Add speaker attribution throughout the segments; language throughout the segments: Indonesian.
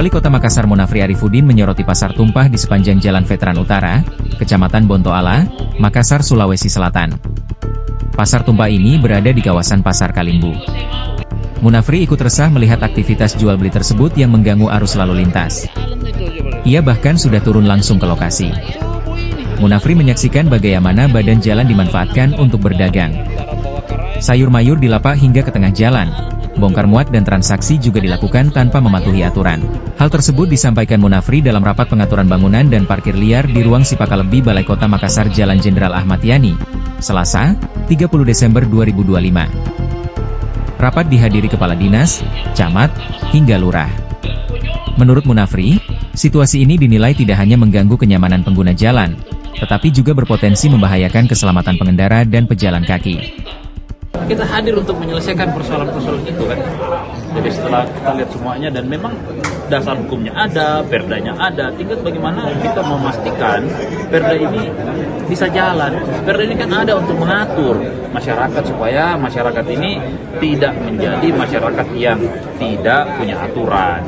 Speaker 1: Wali Kota Makassar Munafri Arifudin menyoroti pasar tumpah di sepanjang Jalan Veteran Utara, Kecamatan Bontoala, Makassar, Sulawesi Selatan. Pasar tumpah ini berada di kawasan Pasar Kalimbu. Munafri ikut resah melihat aktivitas jual beli tersebut yang mengganggu arus lalu lintas. Ia bahkan sudah turun langsung ke lokasi. Munafri menyaksikan bagaimana badan jalan dimanfaatkan untuk berdagang. Sayur mayur dilapak hingga ke tengah jalan. Bongkar muat dan transaksi juga dilakukan tanpa mematuhi aturan. Hal tersebut disampaikan Munafri dalam rapat pengaturan bangunan dan parkir liar di ruang Sipakalebi Balai Kota Makassar Jalan Jenderal Ahmad Yani, Selasa, 30 Desember 2025. Rapat dihadiri kepala dinas, camat, hingga lurah. Menurut Munafri, situasi ini dinilai tidak hanya mengganggu kenyamanan pengguna jalan, tetapi juga berpotensi membahayakan keselamatan pengendara dan pejalan kaki.
Speaker 2: Kita hadir untuk menyelesaikan persoalan-persoalan itu kan. Jadi setelah kita lihat semuanya dan memang dasar hukumnya ada, perdanya ada, tinggal bagaimana kita memastikan perda ini bisa jalan. Perda ini kan ada untuk mengatur masyarakat supaya masyarakat ini tidak menjadi masyarakat yang tidak punya aturan.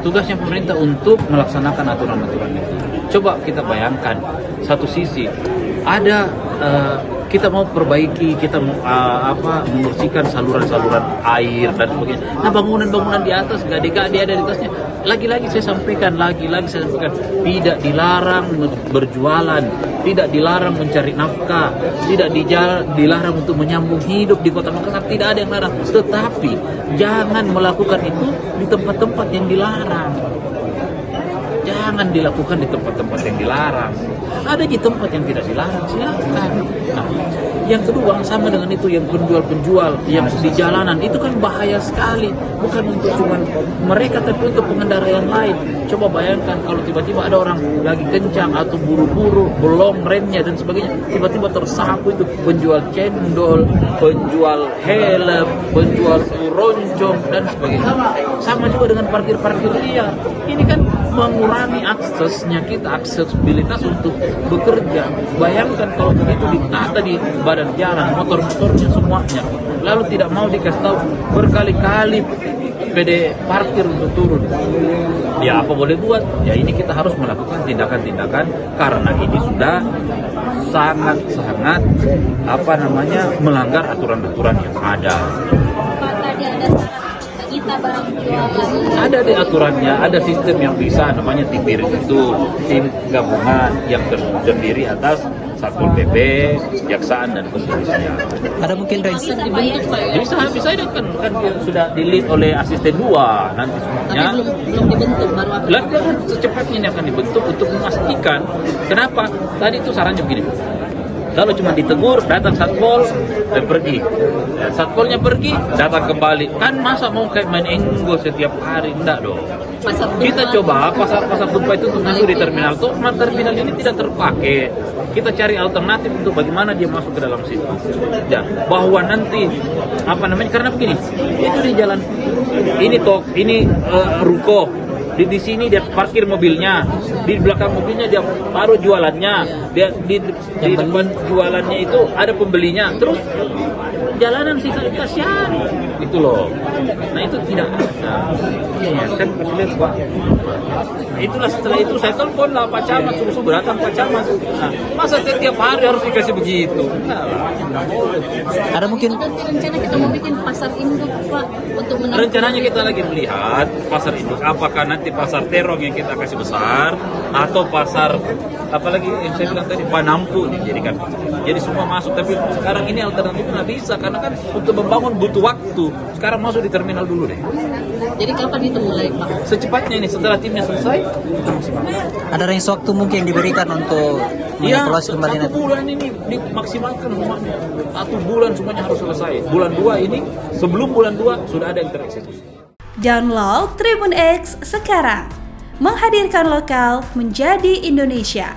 Speaker 2: Tugasnya pemerintah untuk melaksanakan aturan-aturan itu. Coba kita bayangkan, satu sisi ada kita mau perbaiki, kita mau membersihkan saluran-saluran air dan sebagainya. Nah, bangunan-bangunan di atas, gade-gade ada di atasnya. Lagi-lagi saya sampaikan, tidak dilarang berjualan, tidak dilarang mencari nafkah, tidak dilarang untuk menyambung hidup di Kota Makassar, tidak ada yang larang. Tetapi jangan melakukan itu di tempat-tempat yang dilarang. Jangan dilakukan di tempat-tempat yang dilarang. Ada di tempat yang tidak dilarang, silakan. Nah, yang kedua sama dengan itu, yang penjual-penjual yang di jalanan itu kan bahaya sekali. Bukan untuk cuma mereka, tapi untuk pengendara yang lain. Coba bayangkan kalau tiba-tiba ada orang lagi kencang atau buru-buru, belum remnya dan sebagainya, tiba-tiba tersapu itu penjual cendol, penjual helm, penjual roncong dan sebagainya. Sama juga dengan parkir-parkir liar. Ini kan mengurangi aksesnya kita, aksesibilitas untuk bekerja. Bayangkan kalau begitu ditata di badan jalan, motor-motornya semuanya, lalu tidak mau dikasih tahu berkali-kali PD parkir untuk turun. Ya apa boleh buat? Ya ini kita harus melakukan tindakan-tindakan karena ini sudah sangat-sangat melanggar aturan-aturan yang ada. Ada di aturannya, ada sistem yang bisa namanya TIPIR itu, tim gabungan yang terdiri atas Satpol PP, Jaksaan dan kepolisian.
Speaker 3: Ada mungkin
Speaker 2: bisa kan sudah di-lead oleh asisten 2 nanti semuanya.
Speaker 4: Tapi belum dibentuk, baru akan.
Speaker 2: Lalu secepatnya ini akan dibentuk untuk memastikan. Kenapa? Tadi itu sarannya begini. Kalau cuma ditegur, datang satpol dan pergi. Satpolnya pergi, datang kembali. Kan masa mau kayak main enggo setiap hari? Enggak dong. Kita coba pasar tumpah itu untuk masuk di terminal. Tuh, terminal ini tidak terpakai. Kita cari alternatif untuk bagaimana dia masuk ke dalam situ. Ya, bahwa nanti karena begini, itu di jalan ini ruko. Di sini dia parkir mobilnya, di belakang mobilnya dia taruh jualannya, dia di depan jualannya itu ada pembelinya, terus jalanan sisa kasihan itu loh. Nah itu tidak ada. Iya, saya kasih lihat Pak. Itulah setelah itu saya telepon lah Pak Camat, suruh datang Pak Camat. Nah, masa setiap hari harus dikasih begitu? Nah,
Speaker 3: ada mungkin
Speaker 4: rencana kita mau bikin pasar induk Pak untuk
Speaker 2: rencananya kita lagi melihat pasar induk apakah nanti pasar terong yang kita kasih besar atau pasar apalagi yang saya bilang tadi Panampu dijadikan. Jadi semua masuk, tapi sekarang ini alternatif nggak bisa karena kan untuk membangun butuh waktu. Sekarang masuk di terminal dulu deh.
Speaker 4: Jadi kapan itu mulai Pak?
Speaker 2: Secepatnya ini setelah timnya selesai.
Speaker 3: ada range waktu mungkin diberikan untuk mengevaluasi kembali
Speaker 2: nanti. 1 bulan ini dimaksimalkan semuanya. 1 bulan semuanya harus selesai. Bulan 2 ini, sebelum bulan 2 sudah ada yang tereksekusi.
Speaker 5: Download Tribun X sekarang, menghadirkan lokal menjadi Indonesia.